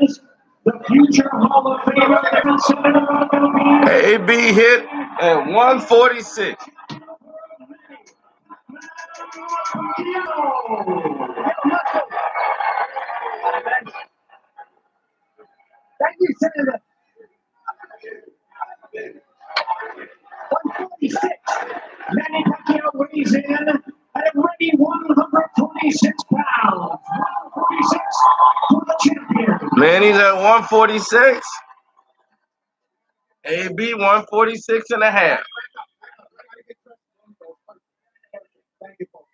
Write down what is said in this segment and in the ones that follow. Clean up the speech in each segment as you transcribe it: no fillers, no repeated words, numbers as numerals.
is the future Hall of Famer and Senator of the Philippines. AB hit at 146. Thank you, Senator. 146. Manny Pacquiao weighs in at a ready 146 pounds. 146 for the champion. Manny's at 146. AB 146 and a half. Thank you, folks.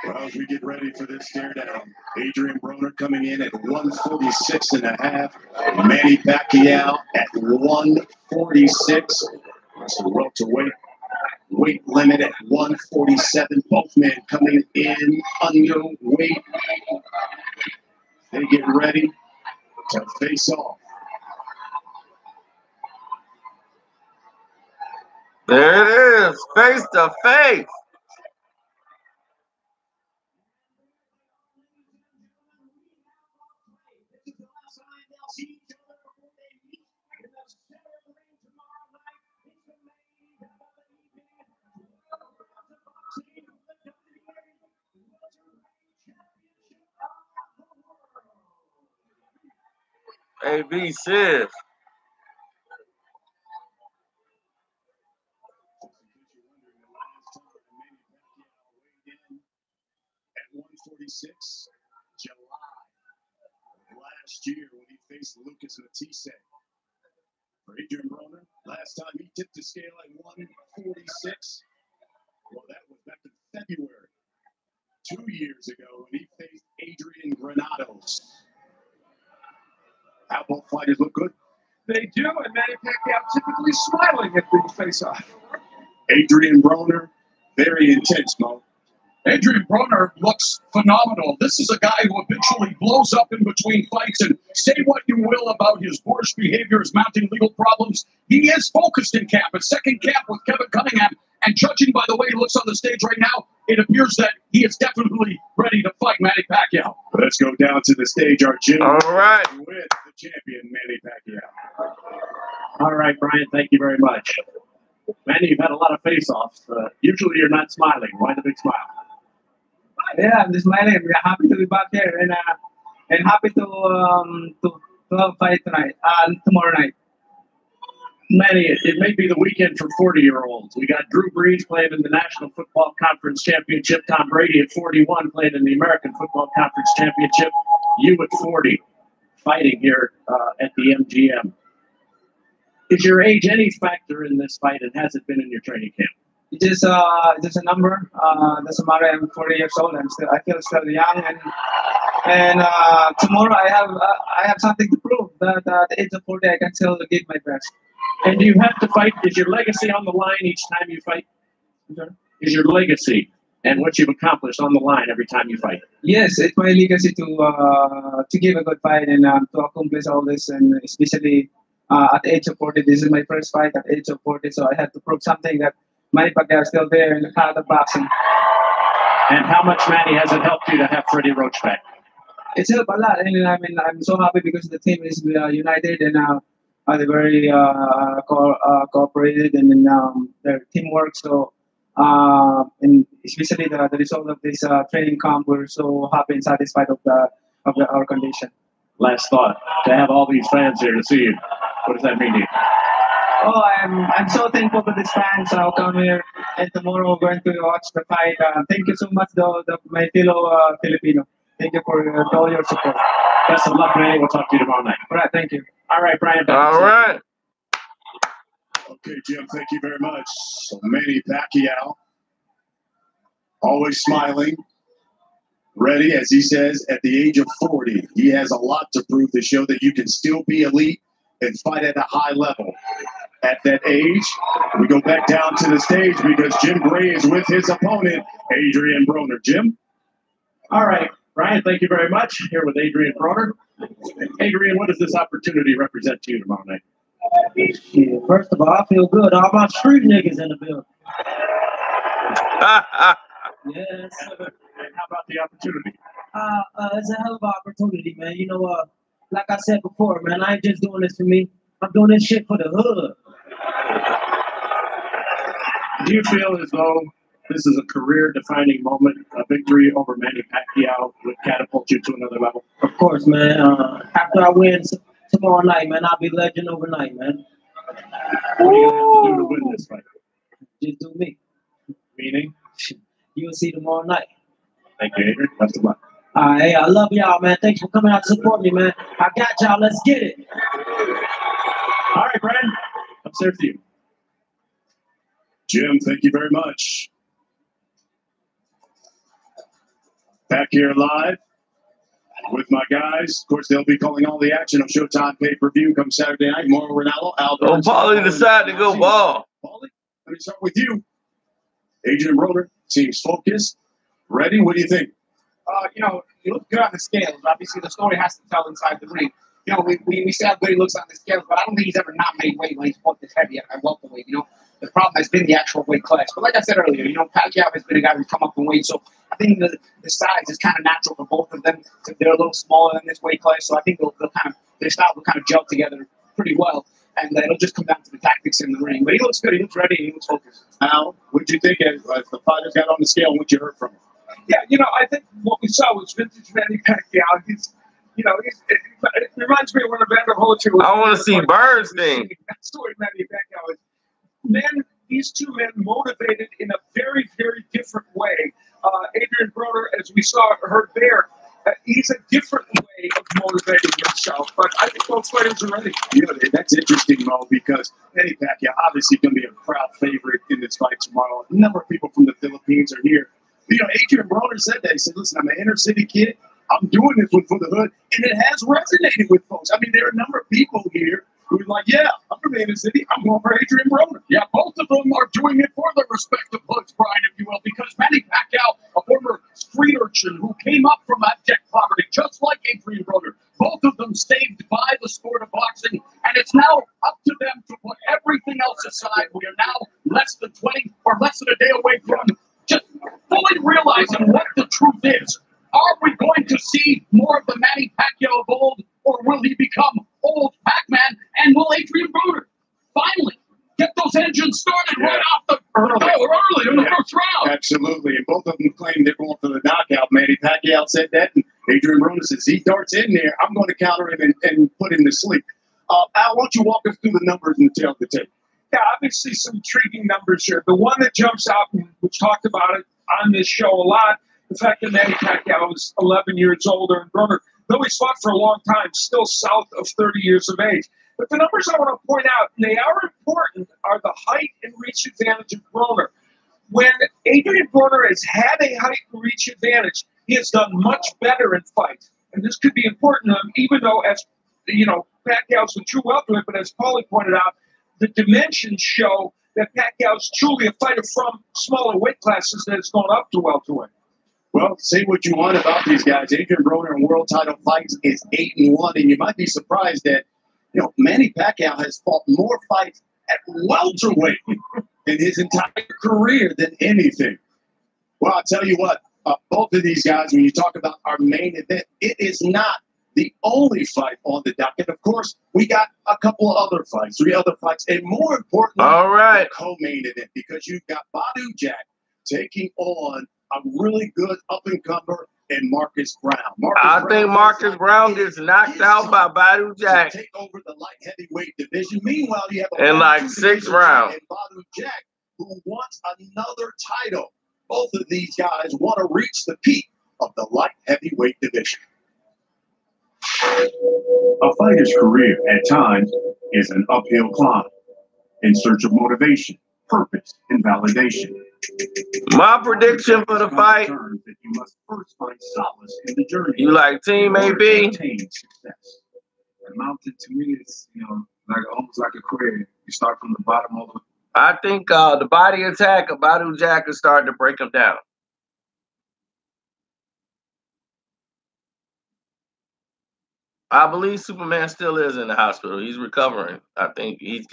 Well, as we get ready for this stare down, Adrian Broner coming in at 146 and a half. Manny Pacquiao at 146. That's the welterweight weight limit at 147. Both men coming in underweight. They get ready to face off. There it is, face to face. AB says. At 146, July last year when he faced Lucas Matisse. For Adrian Broner, last time he tipped the scale at 146. Well, that was back in February, 2 years ago, when he faced Adrian Granados. How both fighters look good? They do, and Manny Pacquiao typically smiling at the face-off. Adrian Broner, very intense, Mo. Adrian Broner looks phenomenal. This is a guy who habitually blows up in between fights, and say what you will about his boorish behavior, his mounting legal problems. He is focused in camp. At second camp with Kevin Cunningham, and judging by the way he looks on the stage right now, it appears that he is definitely ready to fight Manny Pacquiao. Let's go down to the stage, our gentleman. All right. With the champion, Manny Pacquiao. All right, Brian, thank you very much. Manny, you've had a lot of face-offs. Usually you're not smiling. Why the big smile? Yeah, I'm just smiling. We're happy to be back here and happy to have a fight tonight, tomorrow night. Manny, it may be the weekend for 40-year-olds. We got Drew Brees playing in the National Football Conference Championship. Tom Brady at 41 playing in the American Football Conference Championship. You at 40 fighting here at the MGM. Is your age any factor in this fight, and has it been in your training camp? It's just a number. Doesn't matter. I'm 40 years old. I feel still young, and tomorrow I have something to prove. That at the age of 40, I can still give my best. And you have to fight. Is your legacy on the line each time you fight? Okay. Is your legacy and what you've accomplished on the line every time you fight? Yes, it's my legacy to give a good fight and to accomplish all this, and especially at the age of 40. This is my first fight at the age of 40, so I had to prove something that Manny Pacquiao is still there in the crowd of boxing. And how much, Manny, has it helped you to have Freddie Roach back? It's helped a lot, and I mean I'm so happy because the team is united and they're very cooperated and their teamwork. So and especially the result of this training camp, we're so happy and satisfied of our condition. Last thought, to have all these fans here to see you, what does that mean to you? Oh, I'm so thankful to these fans. I'll come here and tomorrow we're going to watch the fight. Thank you so much, my fellow Filipino. Thank you for all your support. Best of luck, Manny. We'll talk to you tomorrow night. All right, thank you. All right, Brian. All right. Okay, Jim, thank you very much. So Manny Pacquiao, always smiling, ready, as he says, at the age of 40. He has a lot to prove to show that you can still be elite and fight at a high level at that age. We go back down to the stage because Jim Gray is with his opponent, Adrian Broner. Jim? All right, Brian, thank you very much. Here with Adrian Broner. Adrian, what does this opportunity represent to you tomorrow night? Shit, first of all, I feel good. All my street niggas in the building. Yes. And how about the opportunity? It's a hell of an opportunity, man. You know, like I said before, man, I ain't just doing this for me. I'm doing this shit for the hood. Do you feel as though this is a career-defining moment, a victory over Manny Pacquiao would catapult you to another level? Of course, man. After I win tomorrow night, man, I'll be legend overnight, man. What are you going to have to do to win this fight? Just do me. Meaning? You'll see tomorrow night. Thank you, Adrian. Best of luck. Hey, I love y'all, man. Thanks for coming out to support me, man. I got y'all. Let's get it. All right, Brian. Upstairs to you. Jim, thank you very much. Back here live with my guys. Of course, they'll be calling all the action on Showtime pay-per-view come Saturday night. Mauro Ranallo, Albert. Oh, Paulie decided to go ball. Paulie, let me start with you. Adrian Broner seems focused. Ready? What do you think? You know, he looks good on the scales. Obviously, the story has to tell inside the ring. You know, we see how good he looks on the scales, but I don't think he's ever not made weight when he's fought this heavy at welterweight. You know, the problem has been the actual weight class. But like I said earlier, you know, Pacquiao has been a guy who's come up in weight, so I think the size is kind of natural for both of them. They're a little smaller than this weight class, so I think their style will kind of gel together pretty well, and it'll just come down to the tactics in the ring. But he looks good. He looks ready. He looks focused. Al, what did you think as the fighters got on the scale and what you heard from him? Yeah, you know, I think what we saw was vintage Manny Pacquiao. It reminds me of when Evander Holyfield. I want to see Bernstein. That's the way Manny Pacquiao is. These two men motivated in a very, very different way. Adrian Broner, as we heard there, he's a different way of motivating himself. But I think both fighters are ready. You know, that's interesting, Mo, because Manny Pacquiao obviously going to be a crowd favorite in this fight tomorrow. A number of people from the Philippines are here. You know, Adrian Broner said that. He said, listen, I'm an inner city kid. I'm doing this one for the hood. And it has resonated with folks. I mean, there are a number of people here who are like, yeah, I'm from the inner city. I'm going for Adrian Broner. Yeah, both of them are doing it for their respective hoods, Brian, if you will, because Manny Pacquiao, a former street urchin who came up from abject poverty, just like Adrian Broner, both of them saved by the sport of boxing, and it's now up to them to put everything else aside. We are now less than a day away from just fully realizing what the truth is. Are we going to see more of the Manny Pacquiao of old, or will he become old Pac-Man? And will Adrian Broner finally get those engines started right off the early in the first round? Absolutely. And both of them claim they're going for the knockout. Manny Pacquiao said that, and Adrian Broner says he darts in there. I'm going to counter him and put him to sleep. Al, why don't you walk us through the numbers and the tail of the tape? Yeah, obviously some intriguing numbers here. The one that jumps out, and we've talked about it on this show a lot, the fact that Manny Pacquiao is 11 years older, and Broner, though he's fought for a long time, still south of 30 years of age. But the numbers I want to point out, and they are important, are the height and reach advantage of Broner. When Adrian Broner has had a height and reach advantage, he has done much better in fights. And this could be important to him, even though, as you know, Pacquiao's a true welterweight, but as Paulie pointed out, the dimensions show that Pacquiao's truly a fighter from smaller weight classes that has gone up to welterweight. Well, say what you want about these guys. Adrian Broner in world title fights is 8-1, and you might be surprised that, you know, Manny Pacquiao has fought more fights at welterweight in his entire career than anything. Well, I'll tell you what, both of these guys, when you talk about our main event, it is not the only fight on the docket. Of course, we got a couple of other fights, 3 other fights, and more importantly, all right, the co-main event, because you've got Badu Jack taking on a really good up-and-comer in Marcus Brown. I think Marcus Brown gets knocked out by Badu Jack. Take over the light heavyweight division. Meanwhile, you have in like 6 rounds. And Badu Jack, who wants another title. Both of these guys want to reach the peak of the light heavyweight division. A fighter's career at times is an uphill climb in search of motivation, purpose, and validation. My prediction for the fight, that you must first find solace in the journey. You like Team AB? Success. It amounted to me is, you know, like almost like a career. You start from the bottom over. I think the body attack of Badu Jack is starting to break him down. I believe Superman still is in the hospital. He's recovering. I think he's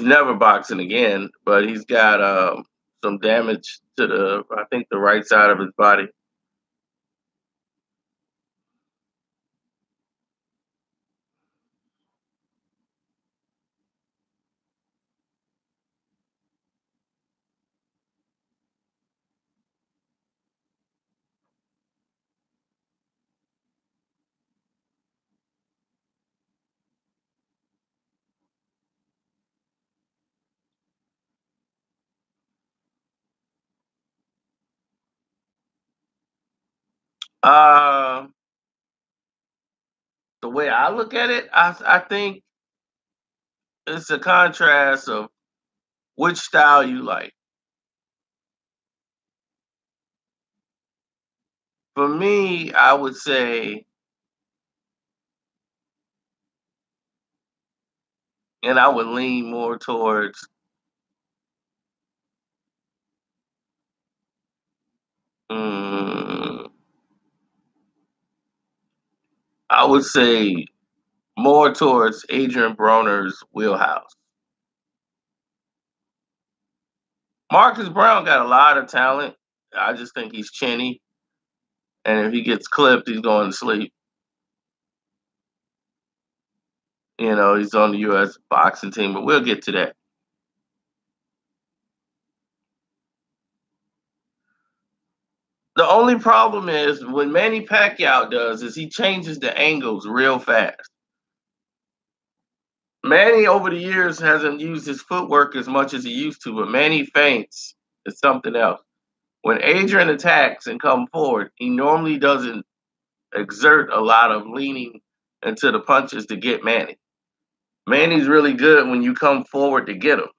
never boxing again, but he's got some damage to the right side of his body. The way I look at it, I think it's a contrast of which style you like. For me, I would say, and I would lean more towards I would say more towards Adrian Broner's wheelhouse. Marcus Brown got a lot of talent. I just think he's chinny. And if he gets clipped, he's going to sleep. You know, he's on the U.S. boxing team, but we'll get to that. The only problem is what Manny Pacquiao does is he changes the angles real fast. Manny, over the years, hasn't used his footwork as much as he used to, but Manny feints is something else. When Adrian attacks and comes forward, he normally doesn't exert a lot of leaning into the punches to get Manny. Manny's really good when you come forward to get him.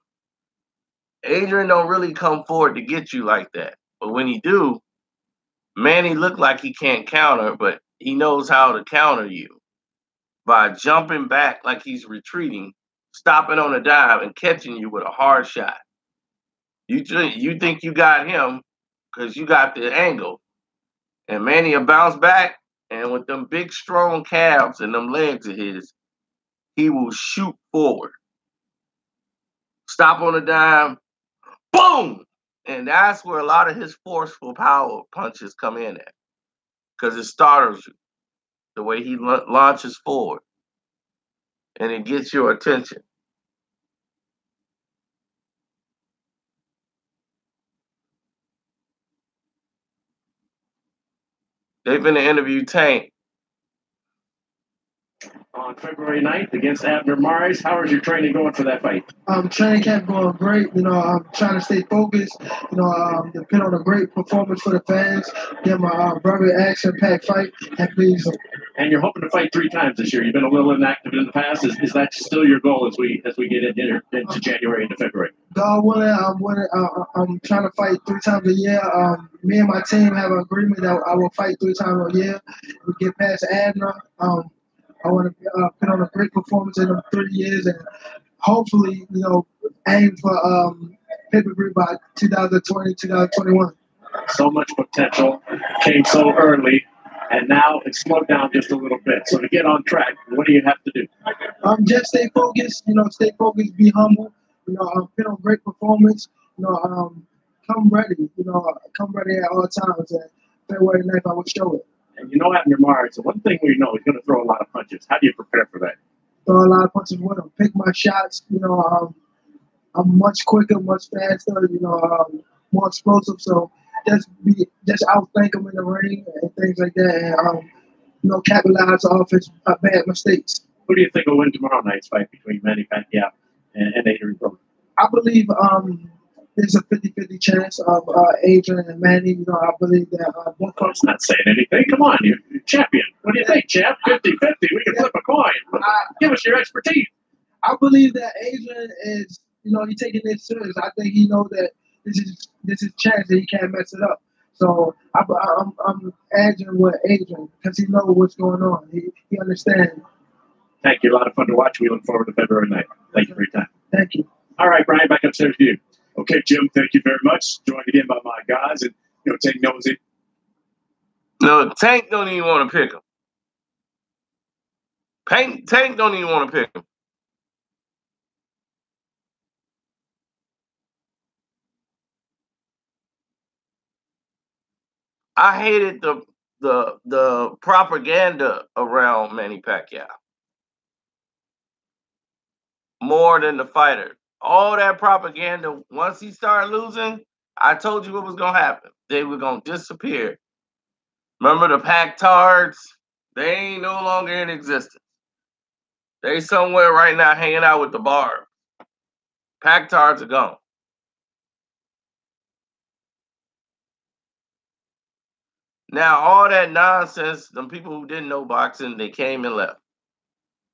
Adrian don't really come forward to get you like that. But when he do, Manny look like he can't counter, but he knows how to counter you by jumping back like he's retreating, stopping on a dive, and catching you with a hard shot. You think you got him because you got the angle. And Manny will bounce back, and with them big, strong calves and them legs of his, he will shoot forward. Stop on a dime, boom! And that's where a lot of his forceful power punches come in at. Because it startles you, the way he launches forward. And it gets your attention. They've been to interview Tank on February 9th against Abner Mares. How is your training going for that fight? Training camp going great. You know, I'm trying to stay focused. You know, depend on a great performance for the fans. Get my very action-packed fight and please. And you're hoping to fight 3 times this year. You've been a little inactive in the past. Is that still your goal as we get into January into February? God willing, I'm trying to fight 3 times a year. Me and my team have an agreement that I will fight 3 times a year. We get past Abner. I want to put on a great performance in them 3 years and hopefully, you know, aim for pay-per-view by 2020, 2021. So much potential came so early, and now it's slowed down just a little bit. So to get on track, what do you have to do? Just stay focused. You know, stay focused. Be humble. You know, put on great performance. You know, come ready. You know, come ready at all times. And February 9th, I will show it. And you know Abner Mares, so one thing we know, he's going to throw a lot of punches. How do you prepare for that? Throw a lot of punches with him. Pick my shots. You know, I'm much quicker, much faster. You know, more explosive. So just outthink him in the ring and things like that. And you know, capitalize off his bad mistakes. Who do you think will win tomorrow night's fight between Manny Pacquiao and Adrian Broner? I believe there's a 50-50 chance of Adrian and Manny. You know, I believe that both of That's not saying anything. Come on, you're champion. What do you think, champ? 50-50. We can flip a coin. Give us your expertise. I believe that Adrian is, you know, he's taking this serious. I think he knows that this is chance that he can't mess it up. So I'm edging with Adrian because he knows what's going on. He understands. Thank you. A lot of fun to watch. We look forward to February 9th. Thank you for your time. Thank you. All right, Brian, back upstairs to you. Okay, Jim, thank you very much. Joined again by my guys, and Tank knows it. No, Tank don't even want to pick him. Tank don't even want to pick him. I hated the propaganda around Manny Pacquiao more than the fighter. All that propaganda, once he started losing, I told you what was going to happen. They were going to disappear. Remember the Pactards? They ain't no longer in existence. They somewhere right now hanging out with the bar. Pactards are gone. Now, all that nonsense, the people who didn't know boxing, they came and left.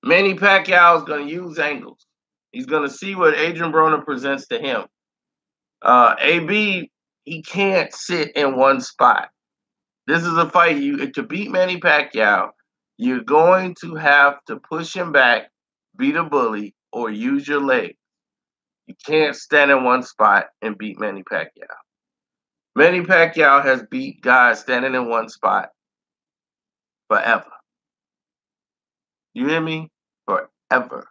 Manny Pacquiao is going to use angles. He's going to see what Adrian Broner presents to him. AB, he can't sit in one spot. This is a fight. To beat Manny Pacquiao, you're going to have to push him back, beat a bully, or use your leg. You can't stand in one spot and beat Manny Pacquiao. Manny Pacquiao has beat guys standing in one spot forever. You hear me? Forever.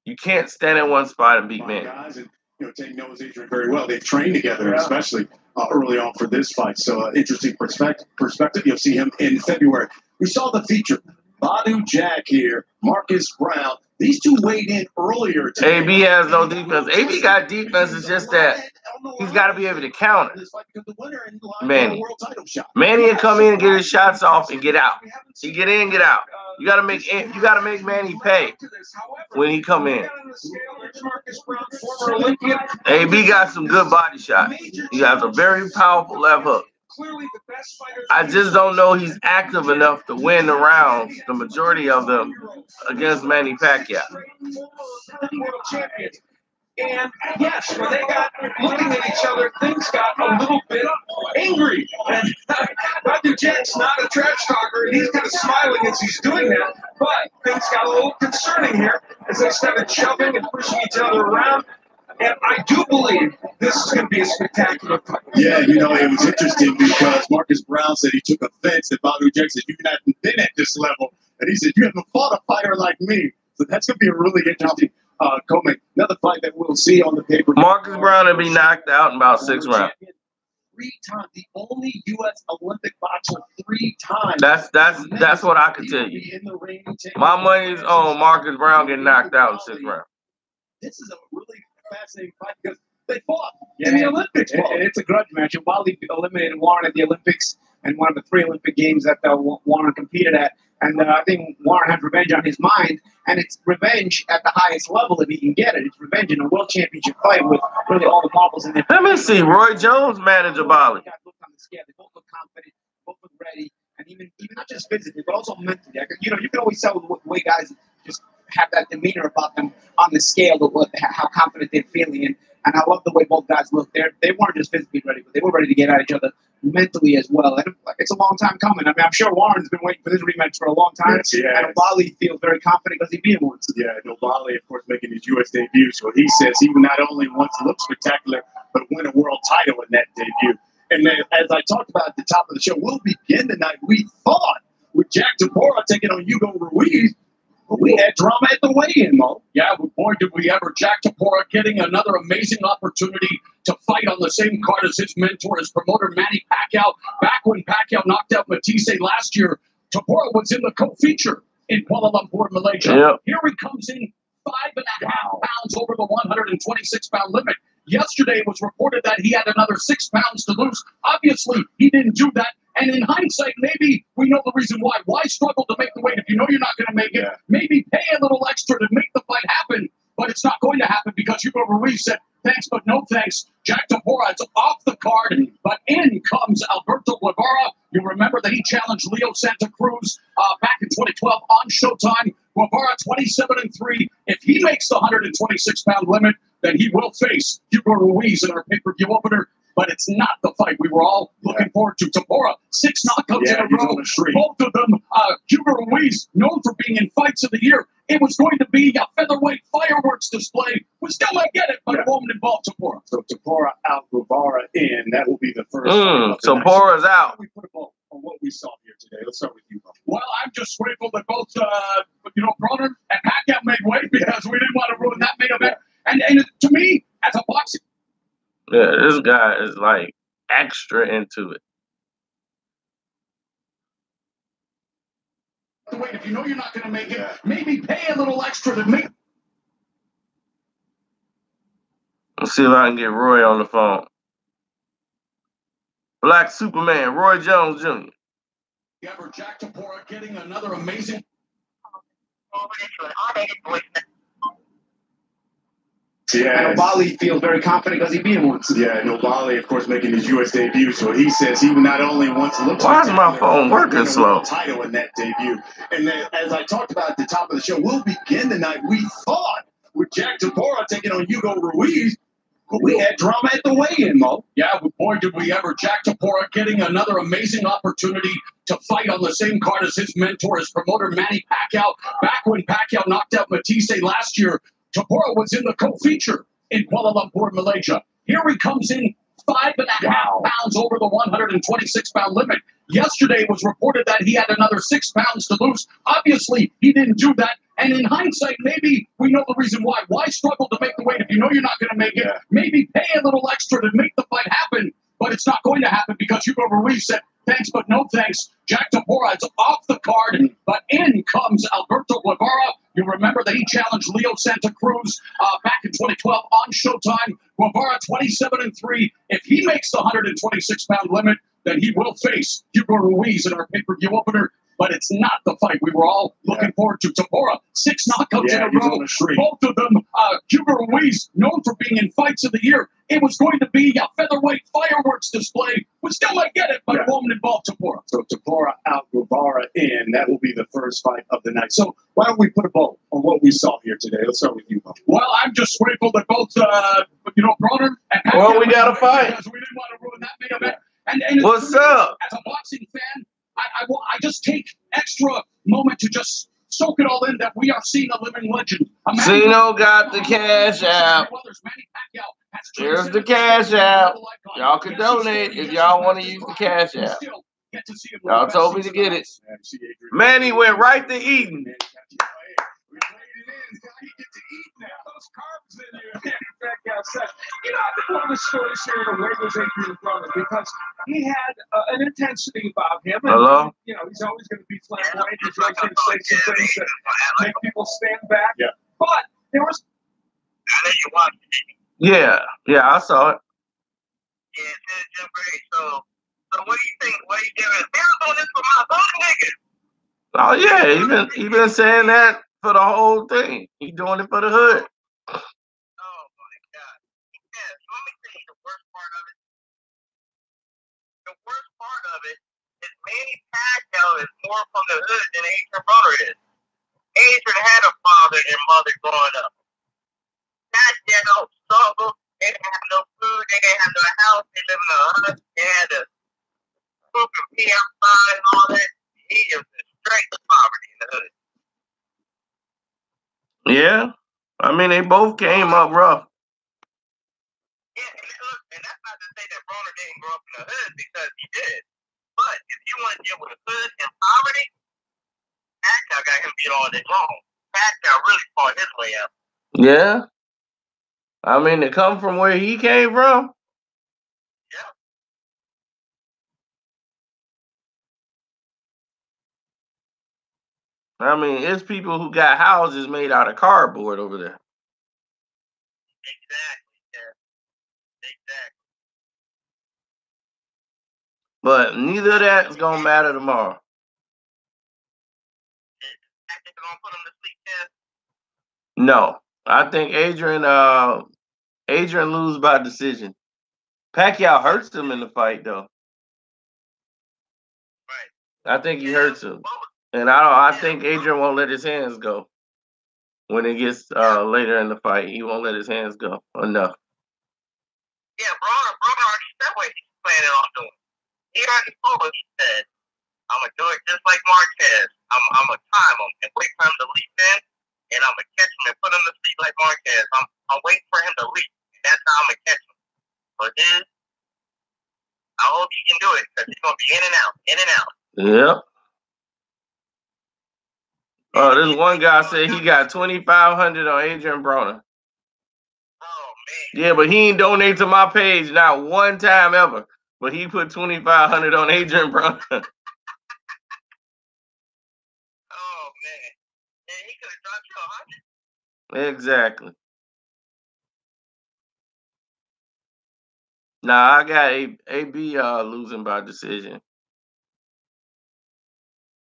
You can't stand in one spot and beat Manny. Guys, and Tank knows Adrian very well. They've trained together, especially early on for this fight. So interesting perspective. You'll see him in February. We saw the feature. Badu Jack here, Marcus Brown. These two weighed in earlier today. AB has no defense. AB got defense. It's just that he's got to be able to counter. Manny will come in and get his shots off and get out. He get in, get out. You got to make Manny pay when he come in. AB got some good body shots. He has a very powerful left hook. I just don't know he's active enough to win the rounds, the majority of them, against Manny Pacquiao. And yes, when they got looking at each other, things got a little bit angry. And Badu Jack's not a trash talker, and he's kind of smiling as he's doing that. But things got a little concerning here as they started shoving and pushing each other around. And I do believe this is going to be a spectacular fight. Yeah, it was interesting because Marcus Brown said he took offense that Badu Jack said, "You haven't been at this level." And he said, "You haven't fought a fighter like me." So that's going to be a really interesting co-main. Another fight that we'll see on the paper. Marcus Brown will be knocked out in about 6 rounds. 3 times. The only U.S. Olympic boxer 3 times. That's what I can tell you. My money's on Marcus Brown getting knocked out in 6 rounds. This is a really fascinating fight because they fought in the Olympics. And it's a grudge match. And Wally eliminated Warren at the Olympics and one of the 3 Olympic games that Warren competed at. And I think Warren had revenge on his mind, and it's revenge at the highest level if he can get it. It's revenge in a world championship fight with really all the marbles in there. Let me see. Roy Jones managed Bali. They both look confident, both look ready, and even not just physically, but also mentally. You can always tell the way guys just have that demeanor about them on the scale of how confident they're feeling. And I love the way both guys look. They weren't just physically ready, but they were ready to get at each other mentally as well. And it's a long time coming. I mean, I'm sure Warren's been waiting for this rematch for a long time. Yes, and Bali feels very confident because he beat him once. Yeah, Bali, of course, making his U.S. debut. So he says he not only wants to look spectacular, but win a world title in that debut. And then, as I talked about at the top of the show, we'll begin tonight, we thought, with Jack Tabora taking on Hugo Ruiz. But we had drama at the weigh-in, Mo. Yeah, boy, did we ever. Jack Tabora getting another amazing opportunity to fight on the same card as his mentor, his promoter, Manny Pacquiao. Back when Pacquiao knocked out Matisse last year, Tabora was in the co-feature in Kuala Lumpur, Malaysia. Yep. Here he comes in 5.5 pounds over the 126-pound limit. Yesterday it was reported that he had another 6 pounds to lose. Obviously, he didn't do that. And in hindsight, maybe we know the reason why. Why struggle to make the weight if you know you're not going to make it? Yeah. Maybe pay a little extra to make the fight happen, but it's not going to happen because Hugo Ruiz said, thanks, but no thanks. Jack Tabora is off the card, but in comes Alberto Guevara. You remember that he challenged Leo Santa Cruz back in 2012 on Showtime. Guevara 27-3. If he makes the 126-pound limit, then he will face Hugo Ruiz in our pay-per-view opener but it's not the fight we were all looking forward to. Tabora, 6 knockouts in a row. Both of them, Hugo Ruiz, known for being in fights of the year. It was going to be a featherweight fireworks display. We still might get it, but it won't involve Tabora. So Tabora out, Guevara in. That will be the first. So Tabora's out. We put a vote on what we saw here today. Let's start with you, Bo. Well, I'm just grateful that both, Broner and Pacquiao made weight because we didn't want to ruin that main event. And to me, as a boxing, yeah, this guy is like extra into it. wait, if you know you're not going to make it, maybe pay a little extra to make. Let's see if I can get Roy on the phone. Black Superman, Roy Jones Jr. Ever Jack Tabora getting another amazing. Yeah, and O'Bali feels very confident because he beat him once. Yeah, and O'Bali, of course, making his U.S. debut. So he says he not only wants to look. Why is my phone working slow? Title in that debut, and then, as I talked about at the top of the show, we'll begin the night. We thought with Jack Tabora taking on Hugo Ruiz, but we had drama at the weigh-in, Mo. Yeah, but boy, did we ever. Jack Tabora getting another amazing opportunity to fight on the same card as his mentor, his promoter, Manny Pacquiao. Back when Pacquiao knocked out Matisse last year, Tabora was in the co-feature in Kuala Lumpur, Malaysia. Here he comes in 5.5 pounds over the 126-pound limit. Yesterday it was reported that he had another 6 pounds to lose. Obviously, he didn't do that. And in hindsight, maybe we know the reason why. Why struggle to make the weight if you know you're not going to make it? Maybe pay a little extra to make the fight happen. But it's not going to happen because Hugo Ruiz said, thanks, but no thanks. Jack Tabora is off the card, but in comes Alberto Guevara. You remember that he challenged Leo Santa Cruz back in 2012 on Showtime. Guevara 27-3. If he makes the 126-pound limit, then he will face Hugo Ruiz in our pay-per-view opener. But it's not the fight we were all looking forward to. Tabora, 6 knockouts in a row. Both of them, Hugo Ruiz, known for being in fights of the year. It was going to be a featherweight fireworks display. We still might get it, but it won't involve Tabora. So Tabora out, Guevara in. That will be the first fight of the night. So why don't we put a vote on what we saw here today? Let's start with you, Bo. Well, I'm just grateful that both, Broner and Pacquiao. Well, we got to fight. Because we didn't want to ruin that main event. And what's up? As a boxing fan, I just take extra moment to just soak it all in that we are seeing a living legend. Cino got the cash out. Here's the cash out. Y'all can donate if y'all want to use the cash out. Y'all told me to get it. Manny went right to eating. Those carbs in you, Pacquiao said. You know, I think one of the stories here in a way was Adrian Broner because he had an intensity about him. And, Hello? you know, he's always going to be flamboyant. He's always going to say some things that make people stand back. Yeah. But there was. I know you watched it. Yeah, I saw it. Yeah, so what do you think? What are you doing? They're doing this for my own niggas. Oh yeah, he been saying that for the whole thing. He doing it for the hood. Oh my God. Yeah, so let me tell you the worst part of it. The worst part of it is Manny Pacquiao is more from the hood than Adrian Broner is. Adrian had a father and mother growing up. Pacquiao struggled. They didn't have no food. They didn't have no house. They lived in a hut. They had to cook and pee outside and all that. He was in straight poverty in the hood. Yeah, I mean they both came up rough. Yeah, and that's not to say that Broner didn't grow up in the hood because he did. But if you want to deal with the hood and poverty, Pacquiao got him beat all day long. Pacquiao really fought his way out. Yeah, I mean to come from where he came from. Yeah. I mean, it's people who got houses made out of cardboard over there. Exactly, yeah. Exactly. But neither of that is gonna matter tomorrow. I think they're gonna put him to sleep there. No, I think Adrian lose by decision. Pacquiao hurts him in the fight though. Right. I think he hurts him, and I think Adrian won't let his hands go. When it gets later in the fight, he won't let his hands go enough. Yeah, Broner already That's what he's planning on doing. He already told us, he said, I'm going to do it just like Marquez. I'm going to time him and wait for him to leap in, and I'm going to catch him and put him to sleep like Marquez. I'm waiting for him to leap, and that's how I'm going to catch him. But then, I hope he can do it, because he's going to be in and out, in and out. Yep. Oh, this one guy said he got 2,500 on Adrian Broner. Oh, man. Yeah, but he ain't donate to my page not one time ever. But he put 2,500 on Adrian Broner. Oh, man. And he could have dropped you 100. Exactly. Nah, I got AB losing by decision.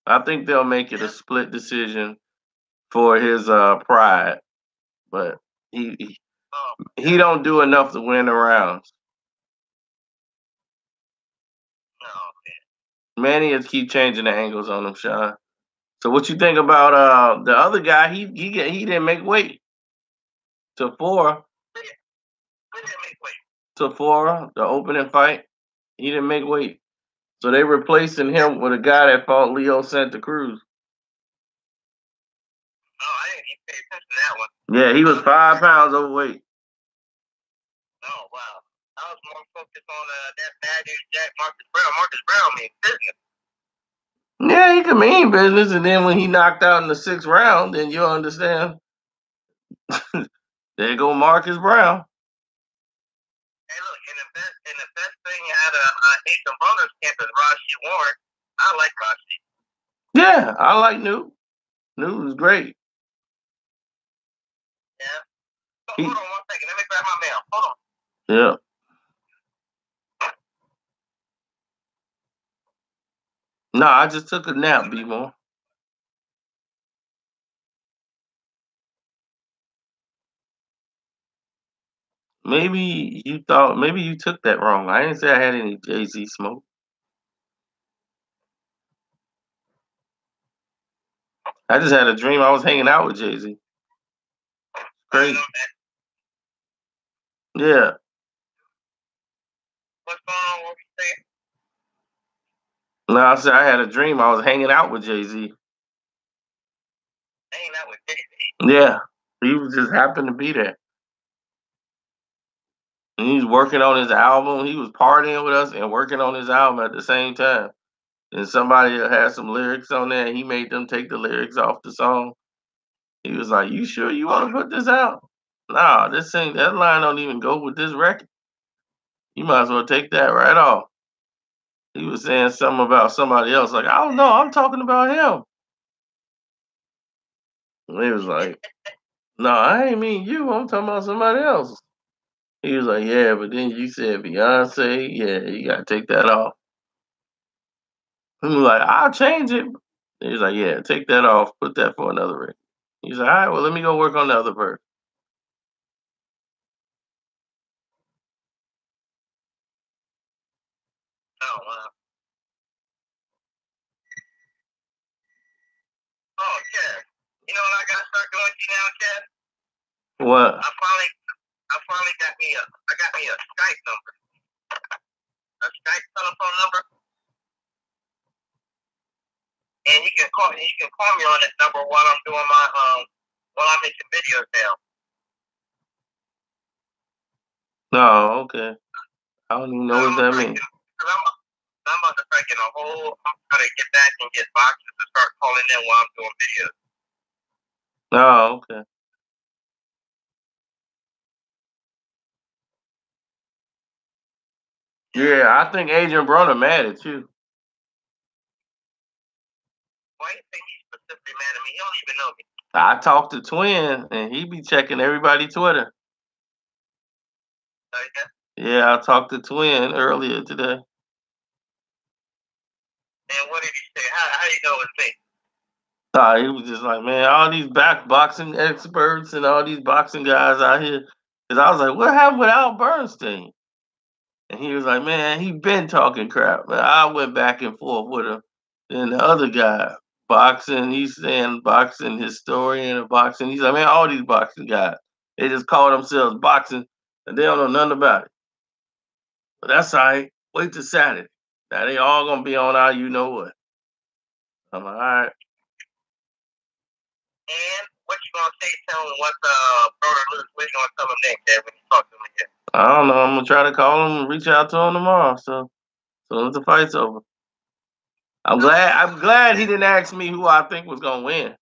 I think they'll make it a split decision for his pride, but he don't do enough to win the rounds. Oh, man. Manny has keep changing the angles on him, Sean. So what you think about the other guy? He didn't make weight to 4. Who didn't make weight? To 4, the opening fight. He didn't make weight. So they replacing him with a guy that fought Leo Santa Cruz. Oh, I didn't even pay attention to that one. Yeah, he was 5 pounds overweight. Oh, wow. I was more focused on that bad dude, Jack Marcus Brown. Marcus Brown means business. Yeah, he can mean business, and then when he knocked out in the 6th round, then you'll understand. There go Marcus Brown. Hey, look, and the best thing out of Adrian Broner's camp is Rashi Warren. I like Rashi. Yeah, I like Newt. Newt was great. Yeah. Hold on 1 second. Let me grab my mail. Hold on. Yeah. No, I just took a nap, B-Mo. Maybe you took that wrong. I didn't say I had any Jay-Z smoke. I just had a dream I was hanging out with Jay-Z. Crazy. Yeah. What's going on? What you saying? No, I said I had a dream I was hanging out with Jay-Z. Hanging out with Jay-Z? Yeah. He was just happened to be there. And he was working on his album. He was partying with us and working on his album at the same time. And somebody had some lyrics on there, and he made them take the lyrics off the song. He was like, "You sure you want to put this out? Nah, that line don't even go with this record. You might as well take that right off." He was saying something about somebody else. Like, I don't know, I'm talking about him. And he was like, "No, I ain't mean you. I'm talking about somebody else." He was like, "Yeah, but then you said Beyonce. Yeah, you gotta take that off." He was like, "I'll change it." He was like, "Yeah, take that off. Put that for another record." He's like, "All right, well, let me go work on the other verse." Oh, wow. Oh, Kev. You know what I gotta start doing to you now, Kev? What? I finally got me a Skype number. A Skype telephone number. And you can call me on that number while I'm doing while I'm making videos now. No, okay. I don't even know what that means. I'm about to start getting I'm trying to get back and get boxes to start calling in while I'm doing videos. Oh, okay. Yeah, I think Adrian Broner mad at you. Why do you think he's specifically mad at me? He don't even know me. I talked to Twin, and he be checking everybody's Twitter. Yeah, I talked to Twin earlier today. And what did he say? How you know it's me? He was just like, man, all these boxing experts and all these boxing guys out here. Because I was like, what happened with Al Bernstein? And he was like, man, he been talking crap. But I went back and forth with him. Then the other guy, boxing, he's saying boxing historian of boxing. He's like, man, all these boxing guys, they just call themselves boxing and they don't know nothing about it. But that's all right. Wait till Saturday. Now they all gonna be on our you know what. I'm like, all right. And what you gonna say to him once Broner loses? What you gonna tell him next day when you talk to him again? I don't know. I'm gonna try to call him and reach out to him tomorrow. So soon as the fight's over. I'm glad he didn't ask me who I think was gonna win.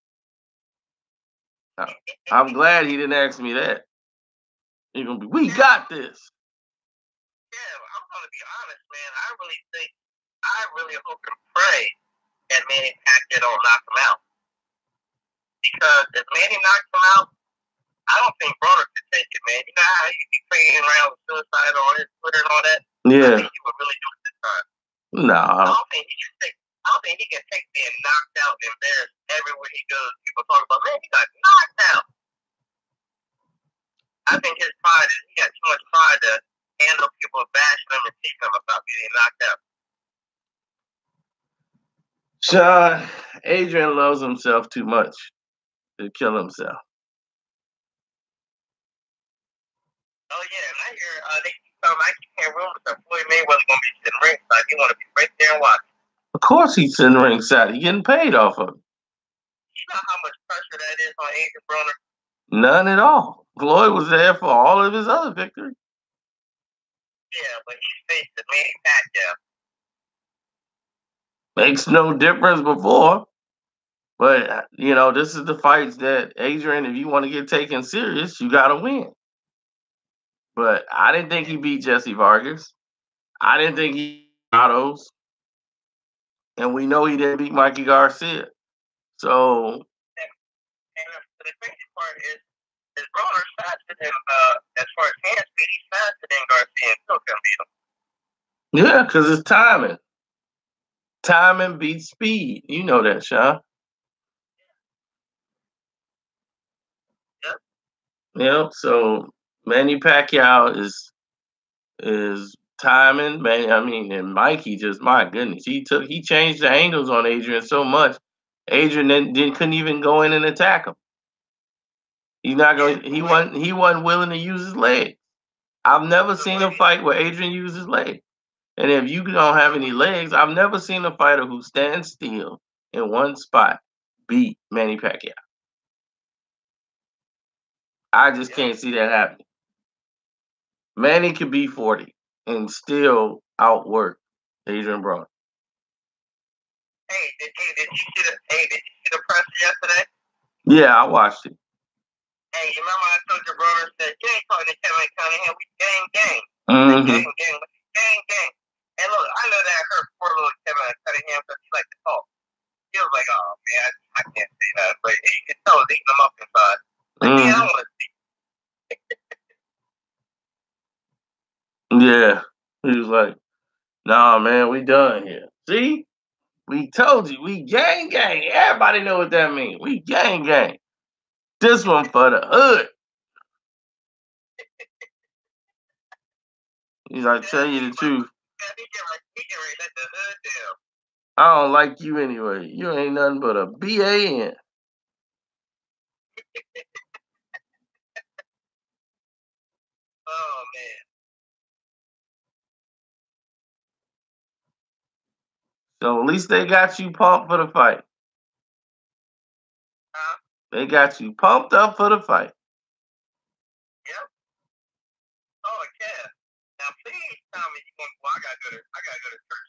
I'm glad he didn't ask me that. He's gonna be, we got this. Yeah, I'm gonna be honest, man. I really hope and pray that Manny Pacquiao don't knock him out. Because if Manny knocks him out, I don't think Broner could take it, man. You know how you be playing around with suicide on his Twitter and all that? Yeah. I think he would really do it this time. No. I don't think he can take being knocked out and embarrassed everywhere he goes. People talk about, man, he got knocked out. I think he got too much pride to handle people bashing him and teaching him about getting knocked out. Sean, Adrian loves himself too much to kill himself. Oh yeah, and I hear they keep telling I keep hearing rumors that Floyd Mayweather's gonna be sitting ringside. He want to be right there and watch. Of course he's sitting ringside. He's getting paid off of it. You know how much pressure that is on Adrian Broner? None at all. Floyd was there for all of his other victories. Yeah, but he faced the Manny Pacquiao. Makes no difference before. But, you know, this is the fights that Adrian, if you want to get taken serious, you got to win. But I didn't think he beat Jesse Vargas. I didn't think he beat Otto's. And we know he didn't beat Mikey Garcia. So. And the crazy part is Broner faster than, as far as hand speed, he's faster than Garcia and still couldn't beat him. Yeah, because it's timing. Timing beats speed. You know that, Sean. Yep. So Manny Pacquiao is timing, man. I mean, and Mikey just, my goodness, he changed the angles on Adrian so much. Adrian couldn't even go in and attack him. He's not going. He wasn't willing to use his leg. I've never seen a fight where Adrian used his leg. And if you don't have any legs, I've never seen a fighter who stands still in one spot beat Manny Pacquiao. I just can't see that happening. Manny could be 40 and still outwork Adrian Broner. Hey, did you see the press yesterday? Yeah, I watched it. Hey, you remember I told your brother said you ain't talking to Kevin Cunningham, we gang. Mm-hmm. Gang. And look, I know that hurt poor little Kevin Cunningham because he liked to talk. He was like, oh man, I can't say that, but you can tell it's eating him up inside. Like, yeah, I want to see. Yeah. He was like, nah, man, we done here. See? We told you, we gang. Everybody know what that means. We gang. This one for the hood. He's like, tell you the truth. I don't like you anyway. You ain't nothing but a BAN. Oh, man. So at least they got you pumped for the fight. Huh? They got you pumped up for the fight. Yep. Oh, yeah. Now, please tell me I gotta go to church